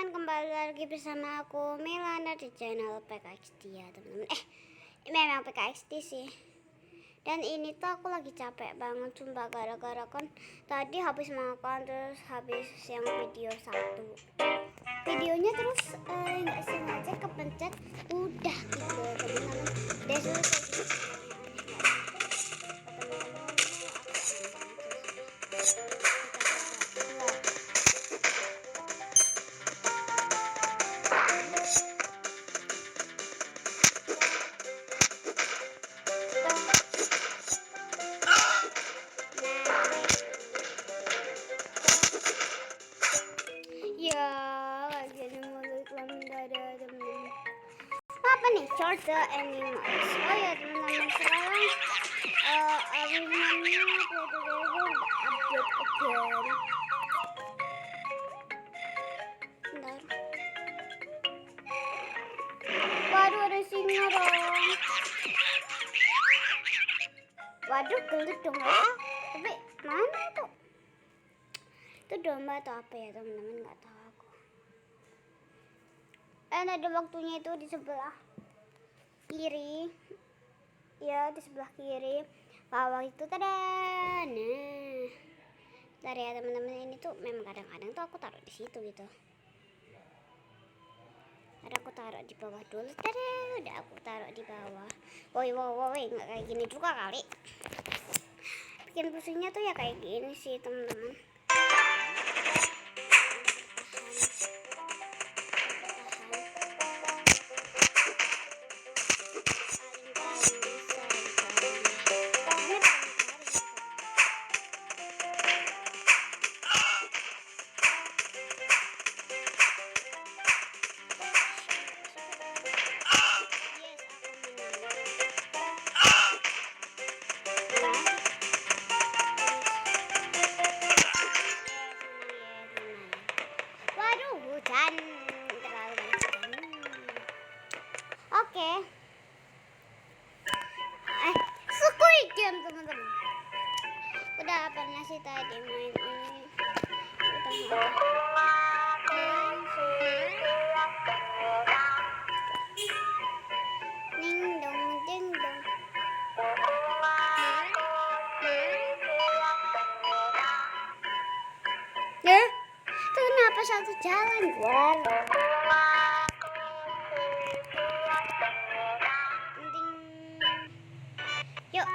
teman-teman, kembali lagi bersama aku Milana di channel PKXD ya teman-teman. Memang PKXD sih. Dan ini tuh aku lagi capek banget sumpah, gara-gara kan tadi habis makan terus habis yang video satu videonya terus nggak sengaja kepencet udah gitu teman-teman. Disuruh ya lagi mulai iklan mendadak teman-teman. Apa nih short the animals? Oh ya teman-teman, sekarang abisnya Play Together update again. Bentar. Waduh, ada singa dong. Waduh, gelut dong ya. Tapi mana itu? Itu domba atau apa ya teman-teman, nggak tahu aku. Ada waktunya itu di sebelah kiri. Ya, di sebelah kiri. Bawah itu tada. Nah, bentar ya teman-teman, ini tuh memang kadang-kadang tuh aku taruh di situ gitu. Ada aku taruh di bawah dulu. Tada, udah aku taruh di bawah. Woi, nggak kayak gini juga kali. Bikin pusingnya tuh ya kayak gini sih teman-teman. Hujan terlalu banyak. Oke. Squid Game teman-teman. Udah pernah sih tadi main ini. Ding dong, ding dong. Ya, itu kenapa satu jalan keluar? Yuk,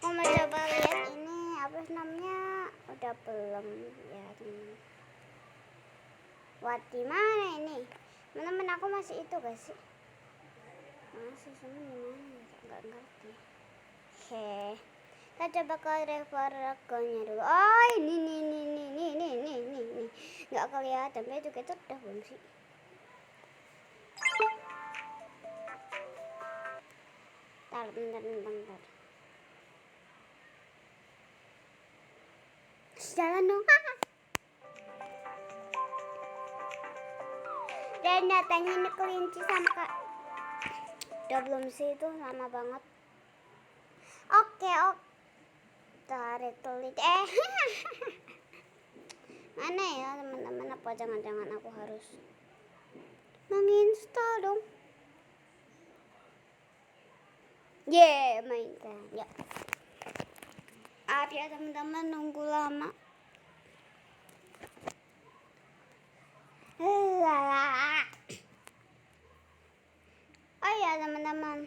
mau coba lihat ini apa namanya? Udah belum ya teman. Buat di mana ini? Teman-teman, aku masih itu gak sih? Masih sama gimana? Nggak ngerti. Oke, kita coba ke referensinya dulu. Oh ini nih. Nggak kelihatan, tapi juga itu udah belum sih? Bentar. Jalan dong. Dan datangnya ini kelinci sama kak. Udah belum sih, itu lama banget. Oke. Tarik telit. Mana ya teman-teman? Apa jangan-jangan aku harus menginstal dong? Mainkan. Ya. Maaf ya teman-teman, nunggu lama. Oh ya teman-teman,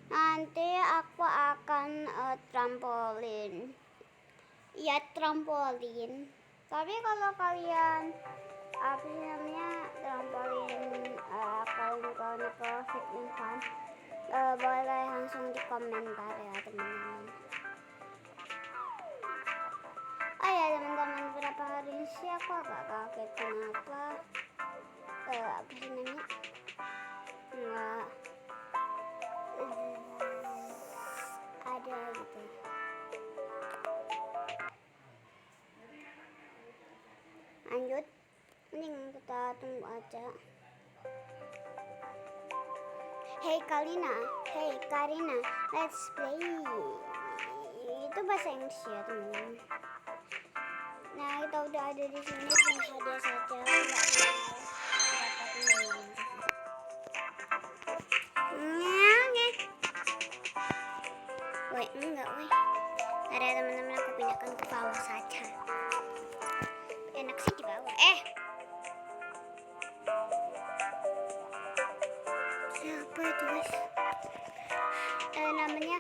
nanti aku akan trampolin. Ya trampolin. Tapi kalau kalian apa namanya trampolin kalian ke fitness kan, boleh langsung di komentar ya teman-teman. Oh ya teman-teman, beberapa hari ini sih aku agak kaget kenapa apa sih namanya nggak ada gitu. Lanjut, mending kita tunggu aja. Hey Karina, let's play. Itu bahasa Inggris ya teman-teman. Nah kita udah ada di sini, punya hadiah saja. Nggak mau dapatin ini. Woi, enggak, woi. Ada teman-teman, aku pindahkan ke bawah saja. Enak sih di bawah. Siapa itu, guys? Namanya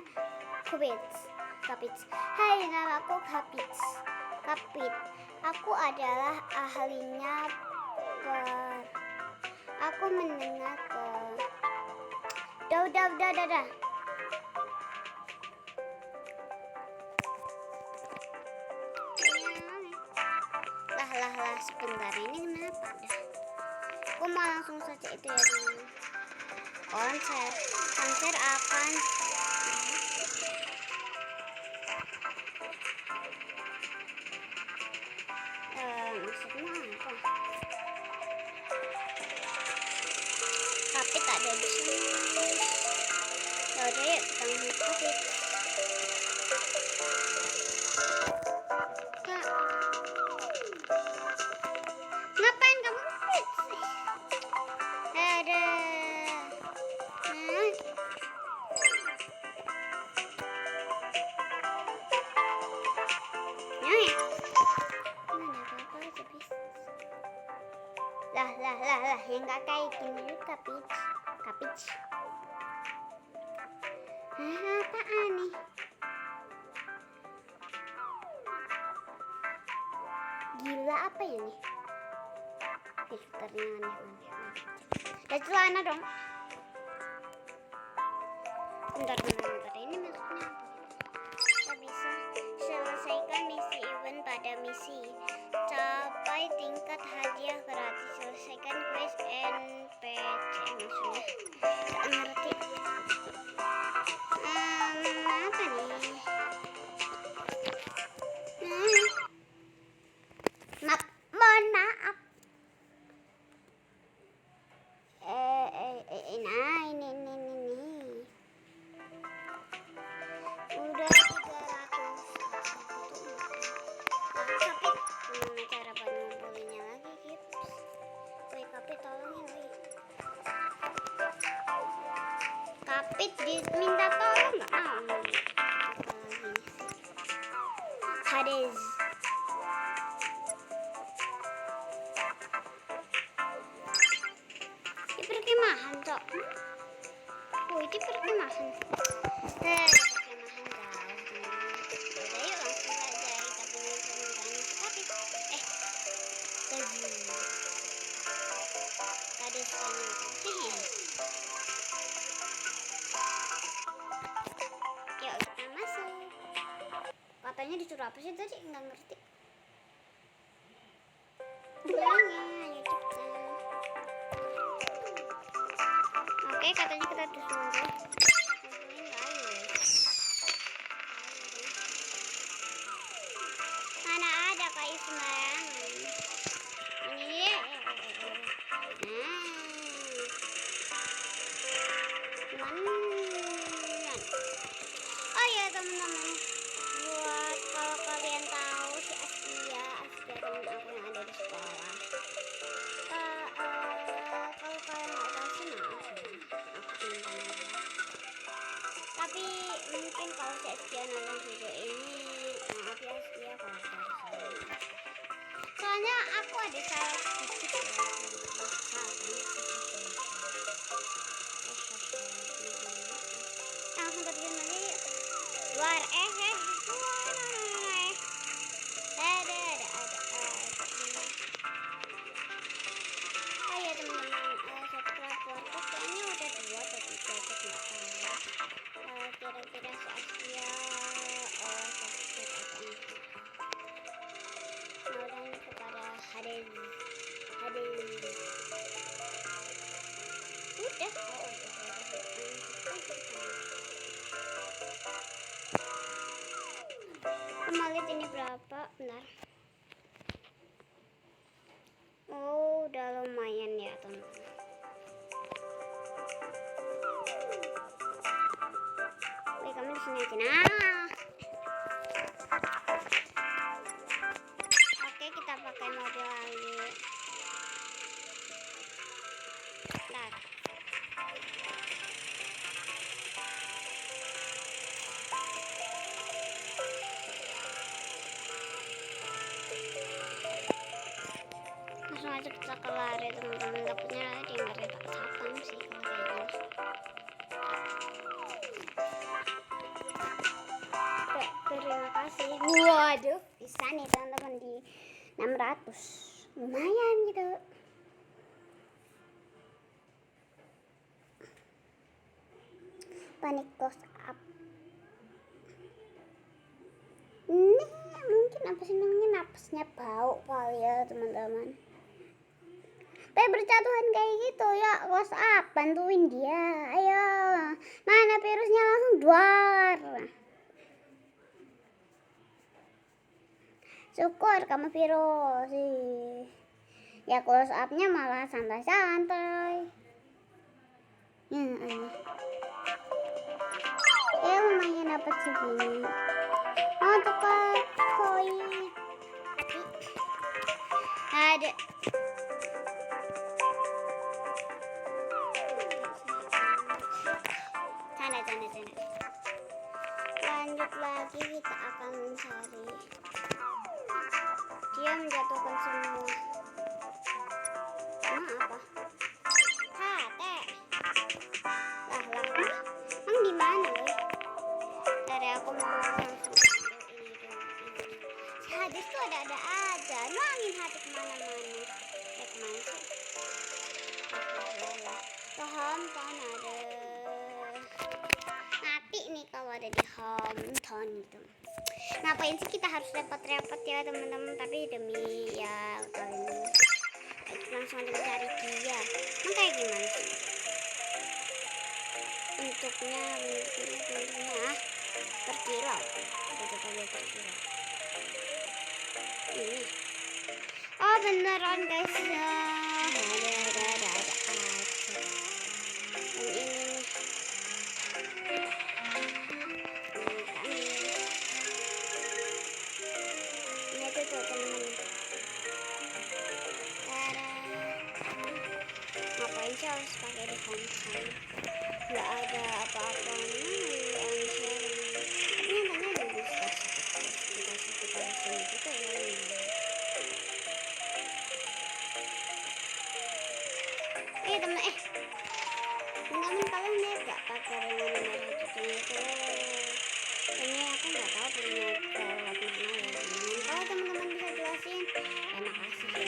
Kapits. Hai, namaku Kapits. Aku adalah ahlinya aku mendengar Dah. Lah, sebentar, ini kenapa dah? Aku mau langsung saja itu ya, teman. Konser akan maksudnya apa? Kapit ada di sini. Yaudah, yuk kita ngomong Kapit. Kak, ngapain kamu Kapit? Ada. Lah, yang gak kayak gini Kapit. Apaan nih? Gila apa ini? Filternya aneh. Dan celana dong. Bentar, ini maksudnya apa? Kita bisa selesaikan misi event pada misi. Capai tingkat hadiah gratis. Selesaikan quest NPC. Maksudnya gak ngerti. Apa nih? Mohon maaf. Nah, ini. Udah 300. Kapit, gimana cara ngumpulinnya lagi, Gips? Woi, Kapit, tolongin, woi. Kapit diminta tolong nggak mau. Hades. Di perkemahan, Cok. Woi, di perkemahan. Perkemahan jauh. Udah, yuk langsung saja kita punya permintaan Kapit. Hades tanya. Yuk kita masuk. Katanya disuruh apa sih tadi? Nggak ngerti. Bilangnya ayo cepetan. Oke, katanya kita disuruh. Mana ada kayu sembarangan. Ini ya. Oh ya teman-teman, buat kalau kalian tahu si Askia teman aku yang ada di sekolah. Kalau kalian nggak tahu sih maaf ya, aku minta maaf. Tapi mungkin kalau si Askia nonton video ini, maaf ya Askia kalau salah. Soalnya aku ada salah sedikit ya. Langsung terjun aja yuk. Luar ada. Oh ya teman-teman, subscriber kayaknya udah 2 atau 3, aku nggak tahu. Kira-kira si Askia subscribe atau enggak. Mau kepada Hades. Udah. Mau lihat ini berapa? Bentar. Oh, udah lumayan ya teman-teman. Wih, kamu di sini aja. Nah. Oke, harus kita kelar ya teman-teman. Takutnya dia nggak retak satpam sih kalau kayak gini. Terima kasih. Waduh, bisa nih teman-teman di 600. Lumayan gitu. Panik close up. Ini mungkin apa sih namanya, napasnya bau kali ya teman-teman. Berjatuhan kayak gitu ya, close up, bantuin dia. Ayo, mana virusnya, langsung duar. Syukur kamu virus sih. Ya close up-nya malah santai-santai. Ya aneh. Ya lumayan dapat segini. Oh tukar koin. Ada. Sana. Lanjut lagi, kita akan mencari. Dia menjatuhkan semua. Nah apa? Teh. Lah. Emang di mana loh? Dari aku mau langsung ini. Si Hades tuh ada aja. Nuangin hati kemana-mana. Kemana sih? Hometown ada. Mati nih kalau ada di hometown gitu. Ngapain sih kita harus repot-repot ya teman-teman, tapi demi ya kalian langsung aja mencari dia. Emang kayak gimana sih bentuknya terkilau. Coba lihat terkilau ini. Oh beneran guys ya, ada aja. Dan ini tuh teman-teman. Ngapain sih harus pakai di hometown? Nggak ada apa-apanya di answer. Tapi nyatanya ada dikasih kita sini juga ya. Teman-teman kalian lihat gak pacar yang nomor 1 itu? Ini aku nggak tahu punya lewat mana ya. Kalau teman-teman bisa jelasin, ya makasih ya.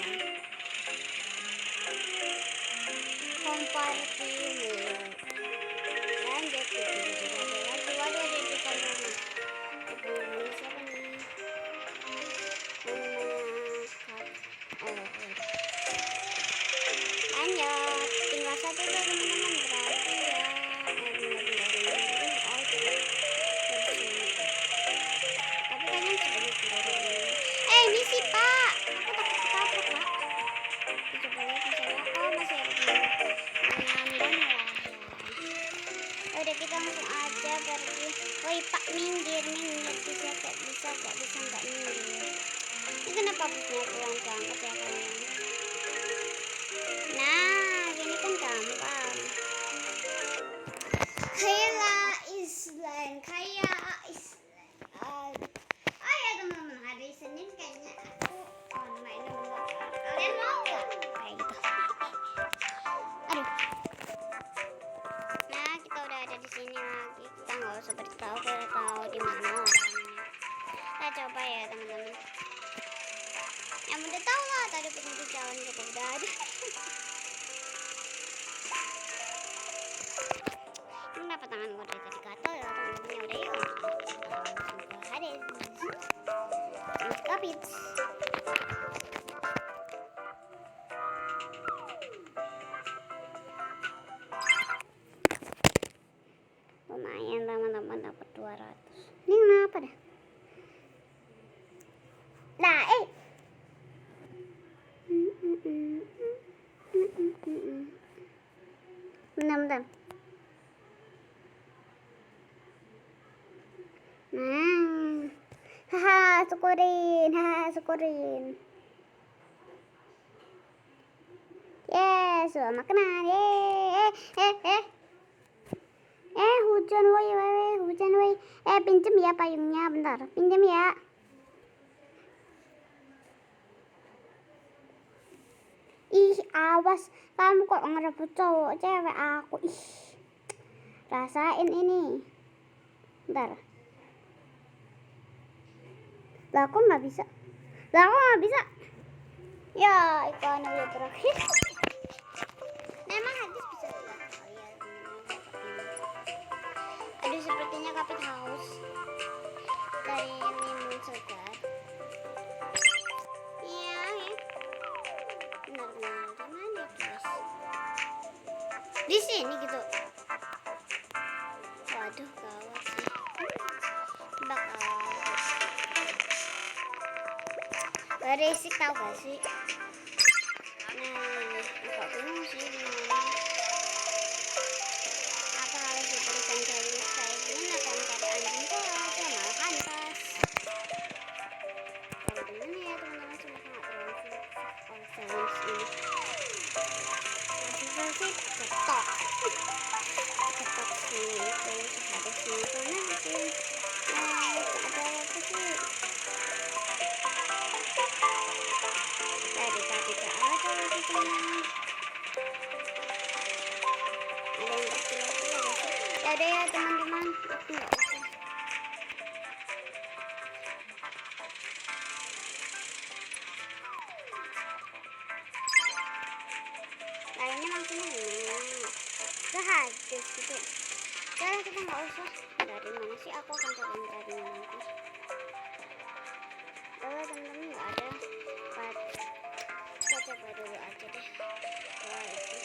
Komparti lanjut lagi. Waduh ada di depan rumah. Ini siapa nih? Lanjut, tinggal satu tuh teman-teman, berarti ya. Tapi kayaknya sebenarnya misi pak, aku takut ketabrak pak. Coba lihat misalnya, oh masih ada ngambang lah. Udah kita langsung aja pergi. Woi pak, minggir bisa nggak minggir. Ini kenapa busnya pulang banget ya kalian? Nah gini kan gampang. Oh ya teman-teman, hari Senin kayaknya aku online sama kalian, mau nggak kayak gitu? Aduh. Nah kita udah ada di sini lagi, kita nggak usah beritahu di mana orangnya. Kita coba ya teman-teman. Yang udah tahu lah, tadi penghuni jalan juga udah ada. Kenapa tangan gue dari tadi gatal ya teman-teman? Ya udah yuk. Hades. Kapit. Lumayan teman-teman, dapat 200. Ini kenapa dah? Nah, bentar. Nah, syukurin. Yes, makanan. Hujan woi. Pinjem ya payungnya, bentar. Pinjem ya. awas kamu kok ngerebut cowok cewek aku. Ih, rasain ini. Bentar. Lah aku nggak bisa. Ya, ikan udah berakhir. Memang habis bisa enggak? Oh iya, aduh, sepertinya kapit haus dari minum segar. Iya, ya. Benar-benar gimana ya, guys? Di sini gitu. Waduh, gawat sih. Bakal berisik tau gak sih? Nah, agak bingung sih gimana. Apa harus diberikan challenge kayak gini atau ntar anjing kok aja malah pantas. Kalau gimana ya teman-teman, semoga nggak terlalu challenge ini. Masih sih ketok sih itu seharusnya karena sih ada apa sih tadi gak ada lagi teman. Ada yang berkira-kira sih. Ada ya teman-teman, aku nggak usah. Kayaknya maksudnya gimana? Gak habis gitu. Udah kita nggak usah. Dari mana sih? Aku akan coba mencarinya nanti. Oh teman-teman nggak ada. Kita coba dulu aja deh. Wah itu.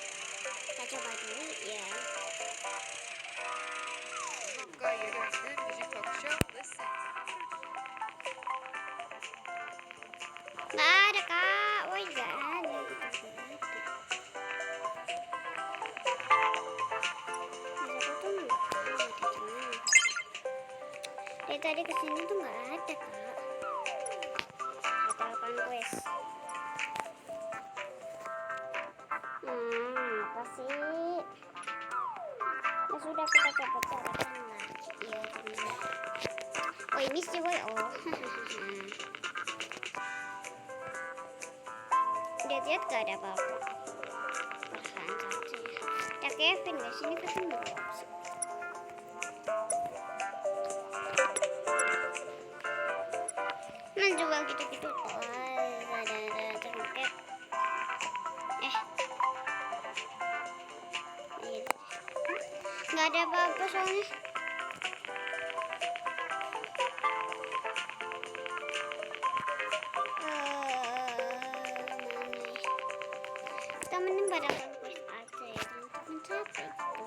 Kita coba dulu ya. Semoga 여러분들 뮤직 토크쇼 listen. Nggak ada kak. Woi nggak ada gitu. Aku tuh nggak tahu di sini. Dari tadi kesini tuh nggak ada kak. Batalkan quest. Apa sih? Ya sudah kita coba carikan lagi ya teman. Oh ini sih woi oh. Lihat-lihat gak ada apa-apa. Perasaan saja. Ya Kevin guys, ini Kevin belum sih. Menjual gitu-gitu. Oh, ada cengkeh. Nggak ada apa-apa soalnya. Kita mending pada quest aja ya teman-teman, capek gitu.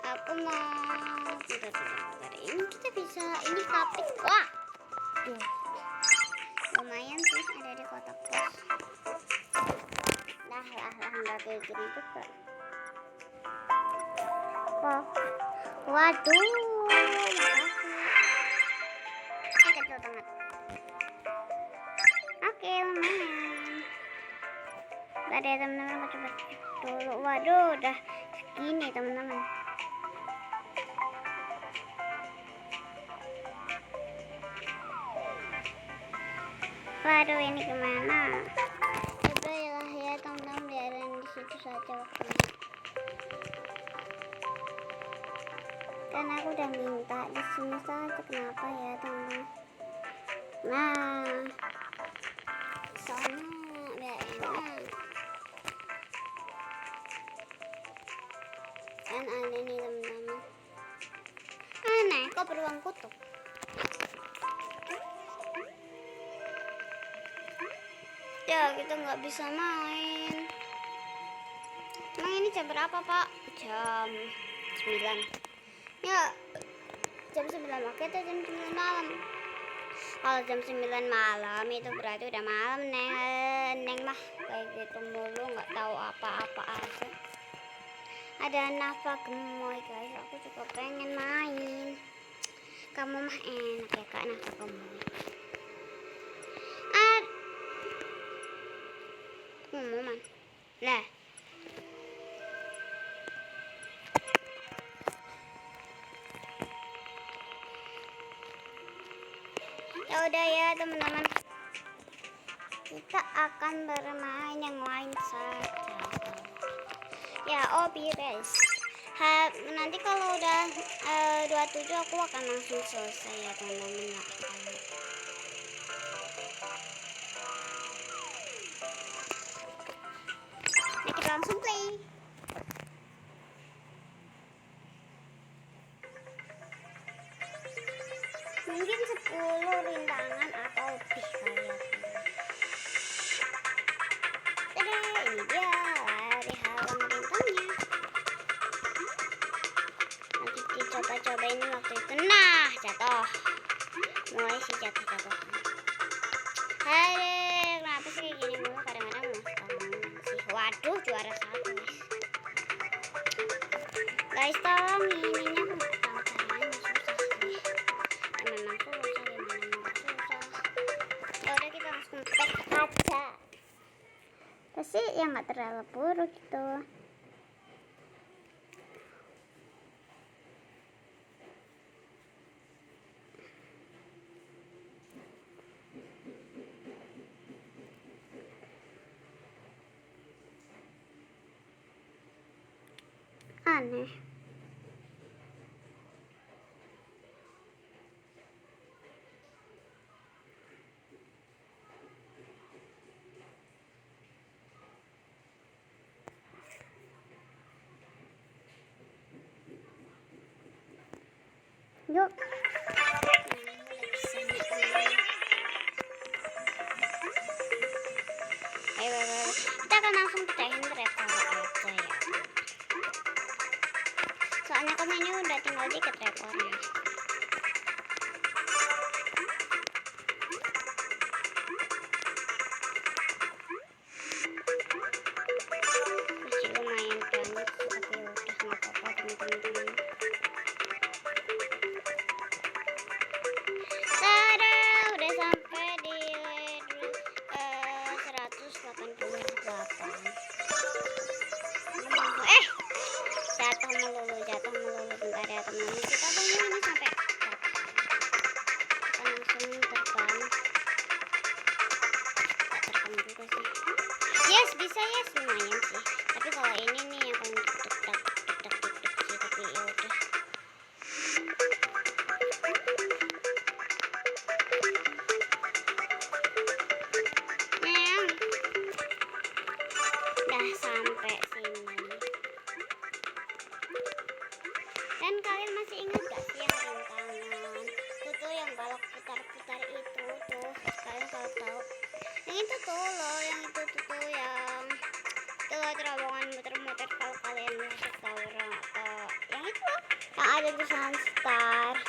Aku mau bentar. Ini kita bisa ini kapit. Wah tuh lumayan sih ada di kotak pos. Lah nggak kayak gini juga. Waduh, kecil banget. Oke, lumayan. Gak ada teman-teman, aku coba dulu. Waduh, udah segini teman-teman. Waduh, ini gimana? Coba ya teman-teman, biarin di situ saja waktunya. Karena aku udah minta di sini saja, kenapa ya teman-teman? Nah, soalnya biar enak. Kan aneh nih teman-teman. Aneh, kok beruang kutub? Ya kita nggak bisa main. Emang ini jam berapa pak? Jam 9. Ya jam 9 oke tuh jam 9 malam. Kalau jam 9 malam itu berarti udah malam neng mah kayak gitu mulu nggak tahu apa-apa aja. Ada Nafa gemoy guys, aku juga pengen main. Kamu mah enak ya kak Nafa gemoy. Man lah. Ya udah ya teman-teman, kita akan bermain yang lain saja. Ya, Obi Race. Nanti kalau udah 27 aku akan langsung selesai ya teman-teman. Nah, kita langsung play. Mungkin 10 rintangan atau lebih kali ya. Tada, ini dia lari halang rintangnya. Nanti dicoba-cobain waktu itu. Nah, jatuh. Mulai sih jatuh-jatuh. Aduh, kenapa sih kayak gini mulu? Kadang-kadang sih. Waduh, juara 1 guys. Guys, tolong ininya aku nggak tahu caranya, susah sih. Memang susah, gimana nggak susah. Ya udah, kita langsung tag aja. Pasti yang nggak terlalu buruk gitu. Aneh. Yuk. Ayo, kita akan langsung pecahin rekor aja ya. Soalnya kan ini udah tinggal dikit rekornya. Masih lumayan banyak sih, tapi udah nggak apa-apa teman-teman. Tada, udah sampai di level 188. Jatuh melulu bentar ya teman-teman. Kita tunggu ini sampai kita langsung terbang. Tak terbang juga sih. Yes, bisa yes, lumayan sih. Tapi kalau ini nih yang paling tek-tek sih, tapi ya udah. Udah sampai sini. Dan kalian masih ingat gak sih yang rintangan? Itu yang balok putar-putar itu tuh. Kalian kalau tahu. Yang itu tuh loh, yang itu tuh yang itu loh, terowongan muter-muter kalau kalian masuk tower atau yang itu loh. Yang ada tulisan start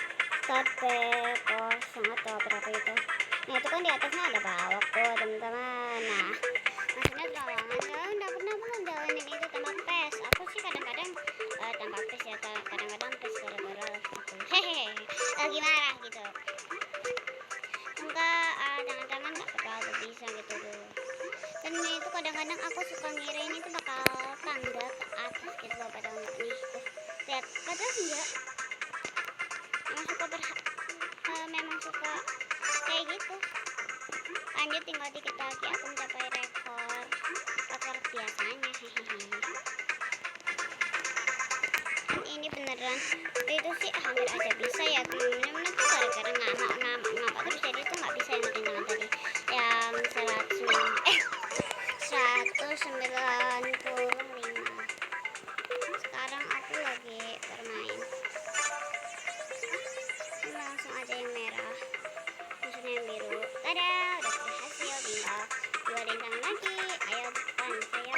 P0 atau berapa itu. Nah itu kan di atasnya ada balok tuh teman-teman. Nah maksudnya terowongan, kalian udah pernah belum jalanin itu tanpa pes? Aku sih kadang-kadang tanpa pes ya, kadang-kadang pes gara-gara aku lagi marah gitu. Enggak, jangan-jangan nggak terlalu bisa gitu dulu. Dan itu kadang-kadang aku suka ngira ini tuh bakal tangga ke atas gitu loh, padahal nggak nih. Lihat, padahal enggak. Memang suka kayak gitu. Lanjut, tinggal dikit lagi aku mencapai rekor biasanya. Dan ini beneran itu sih hampir aja bisa ya temen-temen. Itu gara-gara ngamak terus jadi itu nggak bisa yang rintangan tadi yang 195. Sekarang aku lagi bermain langsung aja yang merah, maksudnya yang biru. Tada, udah berhasil, tinggal 2 rintangan lagi. Ayo depan saya.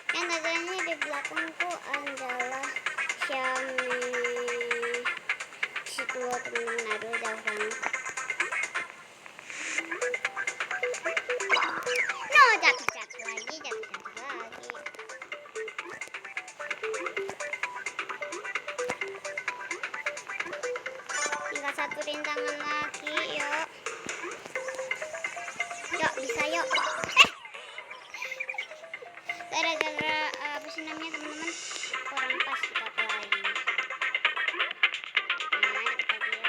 Yang katanya di belakangku adalah Xiaomi situ temen-temen. Aduh, jauh banget. No, jatuh lagi. Tinggal 1 rintangan lagi, yuk bisa yuk. Gara-gara apa sih namanya teman-teman, kurang pas kita lagi. Nah, kita dia.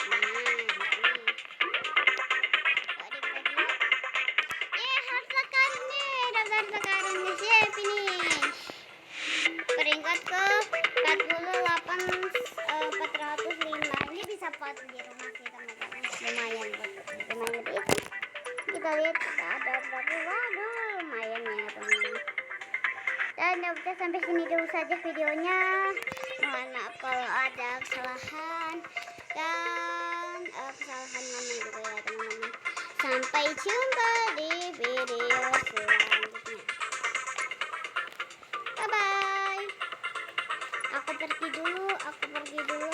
Nah, ini. Kok kita lihat kita ada berapa. Waduh, lumayan ya teman-teman. Dan udah sampai sini dulu saja videonya. Mohon maaf kalau ada kesalahan dan kesalahan mama juga ya teman-teman. Sampai jumpa di video selanjutnya. Bye bye. Aku pergi dulu.